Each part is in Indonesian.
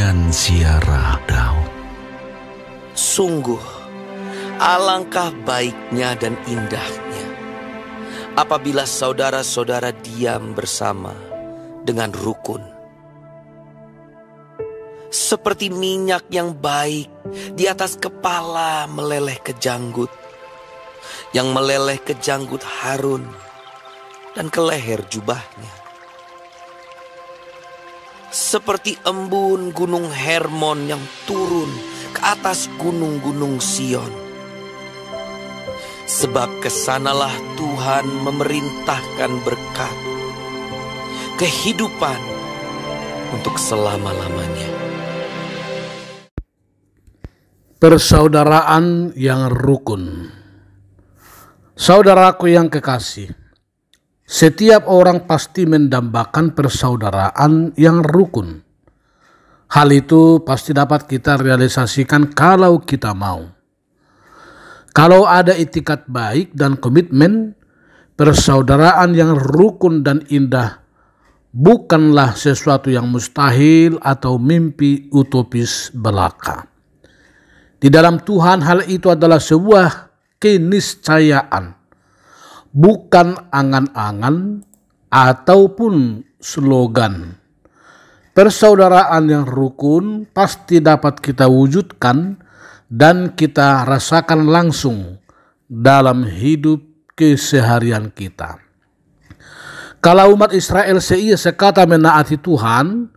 Nyanyian Ziarah Daud. Sungguh, alangkah baiknya dan indahnya apabila saudara-saudara diam bersama dengan rukun. Seperti minyak yang baik di atas kepala meleleh ke janggut, yang meleleh ke janggut Harun dan ke leher jubahnya. Seperti embun gunung Hermon yang turun ke atas gunung-gunung Sion. Sebab kesanalah Tuhan memerintahkan berkat, kehidupan untuk selama-lamanya. Persaudaraan yang rukun. Saudaraku yang kekasih, setiap orang pasti mendambakan persaudaraan yang rukun. Hal itu pasti dapat kita realisasikan kalau kita mau. Kalau ada itikat baik dan komitmen, persaudaraan yang rukun dan indah bukanlah sesuatu yang mustahil atau mimpi utopis belaka. Di dalam Tuhan hal itu adalah sebuah keniscayaan, bukan angan-angan ataupun slogan. Persaudaraan yang rukun pasti dapat kita wujudkan dan kita rasakan langsung dalam hidup keseharian kita. Kalau umat Israel seia sekata menaati Tuhan,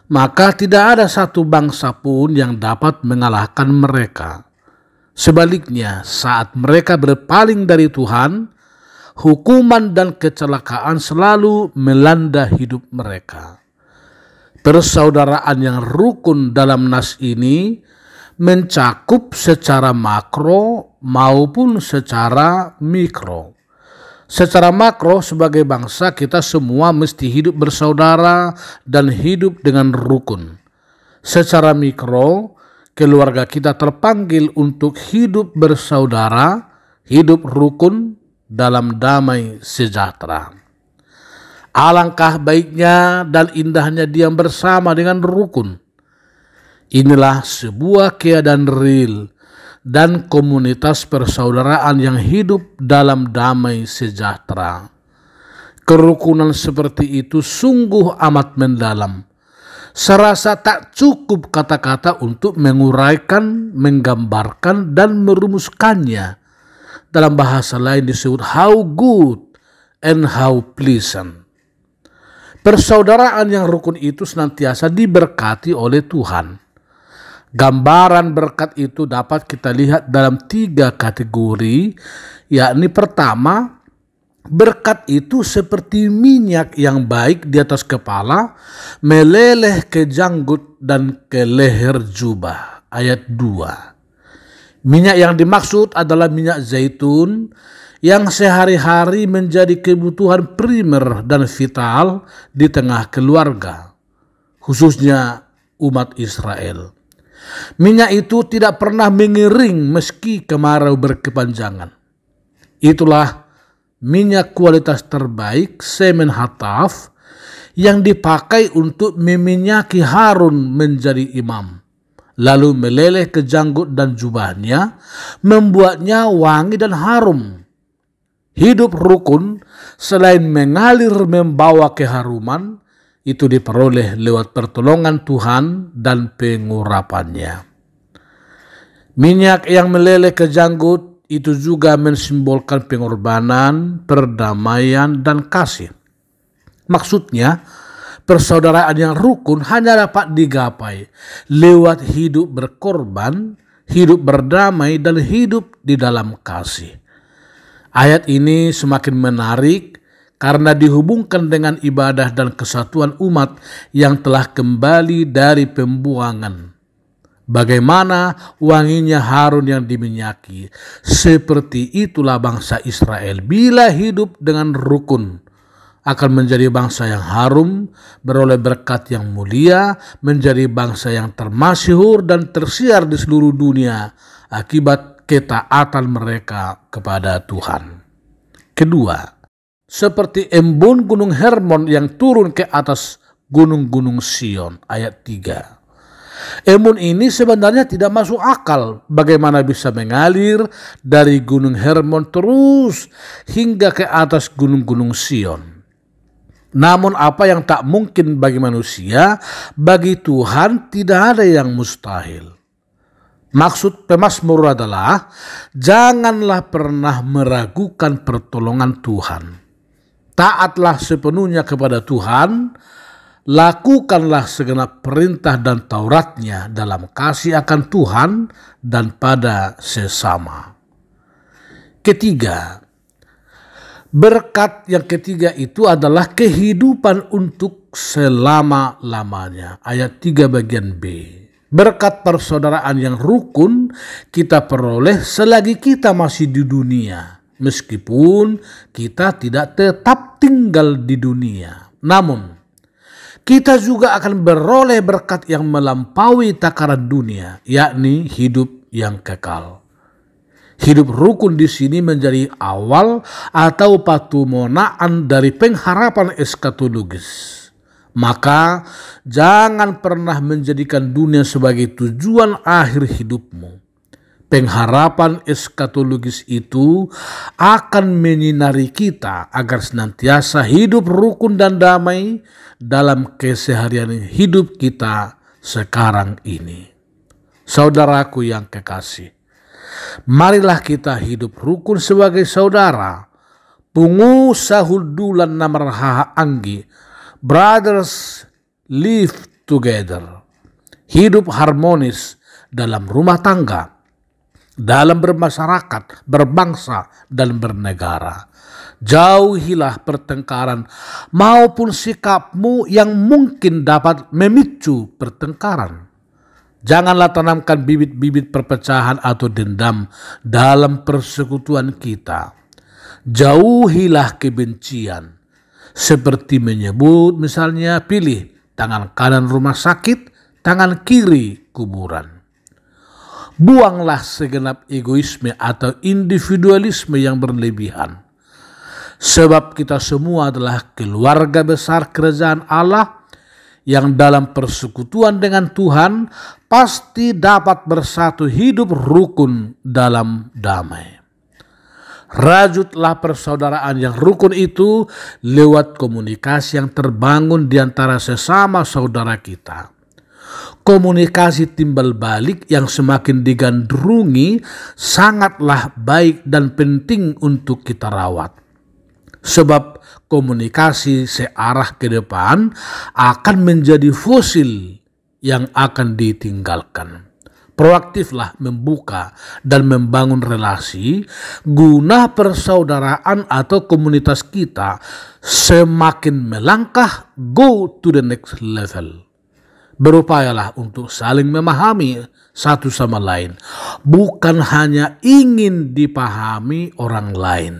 maka tidak ada satu bangsa pun yang dapat mengalahkan mereka. Sebaliknya, saat mereka berpaling dari Tuhan, hukuman dan kecelakaan selalu melanda hidup mereka. Persaudaraan yang rukun dalam nas ini mencakup secara makro maupun secara mikro. Secara makro, sebagai bangsa kita semua mesti hidup bersaudara dan hidup dengan rukun. Secara mikro, keluarga kita terpanggil untuk hidup bersaudara, hidup rukun dalam damai sejahtera. Alangkah baiknya dan indahnya diam bersama dengan rukun. Inilah sebuah keadaan real dan komunitas persaudaraan yang hidup dalam damai sejahtera. Kerukunan seperti itu sungguh amat mendalam. Serasa tak cukup kata-kata untuk menguraikan, menggambarkan, dan merumuskannya. Dalam bahasa lain disebut how good and how pleasant. Persaudaraan yang rukun itu senantiasa diberkati oleh Tuhan. Gambaran berkat itu dapat kita lihat dalam 3 kategori, yakni pertama, berkat itu seperti minyak yang baik di atas kepala, meleleh ke janggut dan ke leher jubah. Ayat 2. Minyak yang dimaksud adalah minyak zaitun yang sehari-hari menjadi kebutuhan primer dan vital di tengah keluarga, khususnya umat Israel. Minyak itu tidak pernah mengering meski kemarau berkepanjangan. Itulah minyak kualitas terbaik, semen hataf, yang dipakai untuk meminyaki Harun menjadi imam, lalu meleleh ke janggut dan jubahnya, membuatnya wangi dan harum. Hidup rukun selain mengalir membawa keharuman, itu diperoleh lewat pertolongan Tuhan dan pengurapannya. Minyak yang meleleh ke janggut itu juga mensimbolkan pengorbanan, perdamaian, dan kasih. Maksudnya, persaudaraan yang rukun hanya dapat digapai lewat hidup berkorban, hidup berdamai, dan hidup di dalam kasih. Ayat ini semakin menarik karena dihubungkan dengan ibadah dan kesatuan umat yang telah kembali dari pembuangan. Bagaimana wanginya Harun yang diminyaki, seperti itulah bangsa Israel bila hidup dengan rukun akan menjadi bangsa yang harum, beroleh berkat yang mulia, menjadi bangsa yang termasyhur dan tersiar di seluruh dunia akibat ketaatan mereka kepada Tuhan. Kedua, seperti embun gunung Hermon yang turun ke atas gunung-gunung Sion. Ayat 3. Embun ini sebenarnya tidak masuk akal. Bagaimana bisa mengalir dari Gunung Hermon terus hingga ke atas gunung-gunung Sion. Namun apa yang tak mungkin bagi manusia, bagi Tuhan tidak ada yang mustahil. Maksud pemazmur adalah janganlah pernah meragukan pertolongan Tuhan. Taatlah sepenuhnya kepada Tuhan, lakukanlah segenap perintah dan Tauratnya dalam kasih akan Tuhan dan pada sesama. Ketiga, berkat yang ketiga itu adalah kehidupan untuk selama-lamanya. Ayat 3 bagian B. Berkat persaudaraan yang rukun kita peroleh selagi kita masih di dunia, meskipun kita tidak tetap tinggal di dunia. Namun, kita juga akan beroleh berkat yang melampaui takaran dunia, yakni hidup yang kekal. Hidup rukun di sini menjadi awal atau patumonaan dari pengharapan eskatologis. Maka jangan pernah menjadikan dunia sebagai tujuan akhir hidupmu. Pengharapan eskatologis itu akan menyinari kita agar senantiasa hidup rukun dan damai dalam keseharian hidup kita sekarang ini. Saudaraku yang kekasih, marilah kita hidup rukun sebagai saudara. Pungu sahudulan namarhaha anggi, brothers live together. Hidup harmonis dalam rumah tangga, dalam bermasyarakat, berbangsa, dan bernegara. Jauhilah pertengkaran maupun sikapmu yang mungkin dapat memicu pertengkaran. Janganlah tanamkan bibit-bibit perpecahan atau dendam dalam persekutuan kita. Jauhilah kebencian, seperti menyebut misalnya pilih tangan kanan rumah sakit, tangan kiri kuburan. Buanglah segenap egoisme atau individualisme yang berlebihan. Sebab kita semua adalah keluarga besar kerajaan Allah yang dalam persekutuan dengan Tuhan pasti dapat bersatu hidup rukun dalam damai. Rajutlah persaudaraan yang rukun itu lewat komunikasi yang terbangun di antara sesama saudara kita. Komunikasi timbal balik yang semakin digandrungi sangatlah baik dan penting untuk kita rawat. Sebab komunikasi searah ke depan akan menjadi fosil yang akan ditinggalkan. Proaktiflah membuka dan membangun relasi guna persaudaraan atau komunitas kita semakin melangkah go to the next level. Berupayalah untuk saling memahami satu sama lain, bukan hanya ingin dipahami orang lain.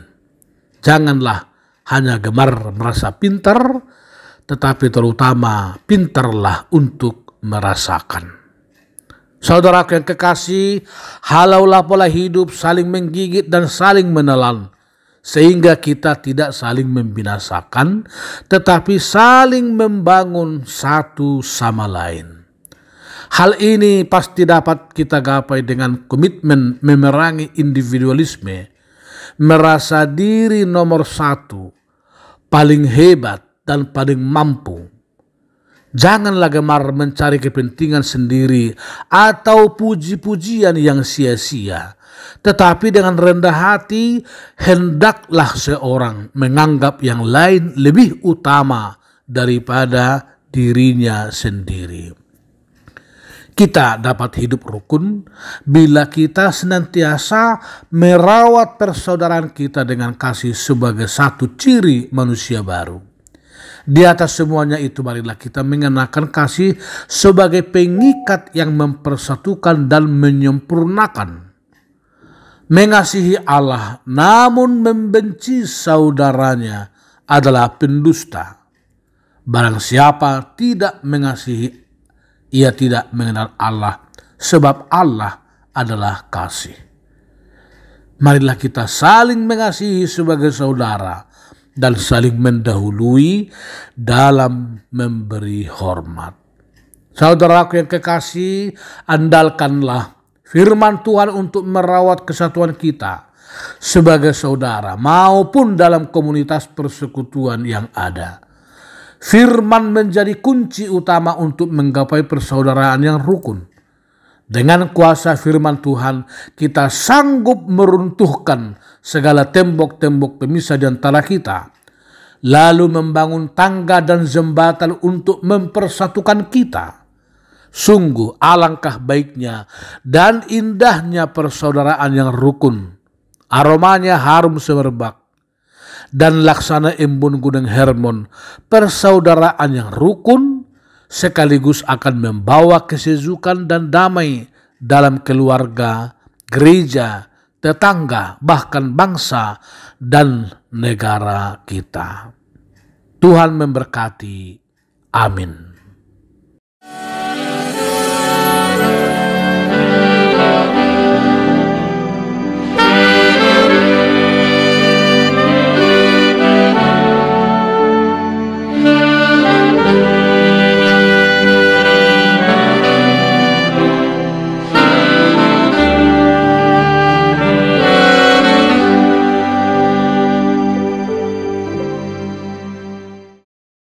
Janganlah hanya gemar merasa pintar, tetapi terutama pintarlah untuk merasakan. Saudara yang kekasih, halaulah pola hidup saling menggigit dan saling menelan, sehingga kita tidak saling membinasakan, tetapi saling membangun satu sama lain. Hal ini pasti dapat kita gapai dengan komitmen memerangi individualisme, merasa diri nomor satu, paling hebat dan paling mampu. Janganlah gemar mencari kepentingan sendiri atau puji-pujian yang sia-sia. Tetapi dengan rendah hati, hendaklah seorang menganggap yang lain lebih utama daripada dirinya sendiri. Kita dapat hidup rukun bila kita senantiasa merawat persaudaraan kita dengan kasih sebagai satu ciri manusia baru. Di atas semuanya itu marilah kita mengenakan kasih sebagai pengikat yang mempersatukan dan menyempurnakan. Mengasihi Allah namun membenci saudaranya adalah pendusta. Barang siapa tidak mengasihi, ia tidak mengenal Allah, sebab Allah adalah kasih. Marilah kita saling mengasihi sebagai saudara dan saling mendahului dalam memberi hormat. Saudaraku yang kekasih, andalkanlah firman Tuhan untuk merawat kesatuan kita sebagai saudara maupun dalam komunitas persekutuan yang ada. Firman menjadi kunci utama untuk menggapai persaudaraan yang rukun. Dengan kuasa firman Tuhan, kita sanggup meruntuhkan segala tembok-tembok pemisah di antara kita, lalu membangun tangga dan jembatan untuk mempersatukan kita. Sungguh alangkah baiknya dan indahnya persaudaraan yang rukun. Aromanya harum semerbak. Dan laksana embun Gunung Hermon, persaudaraan yang rukun sekaligus akan membawa kesejukan dan damai dalam keluarga, gereja, tetangga, bahkan bangsa dan negara kita. Tuhan memberkati. Amin.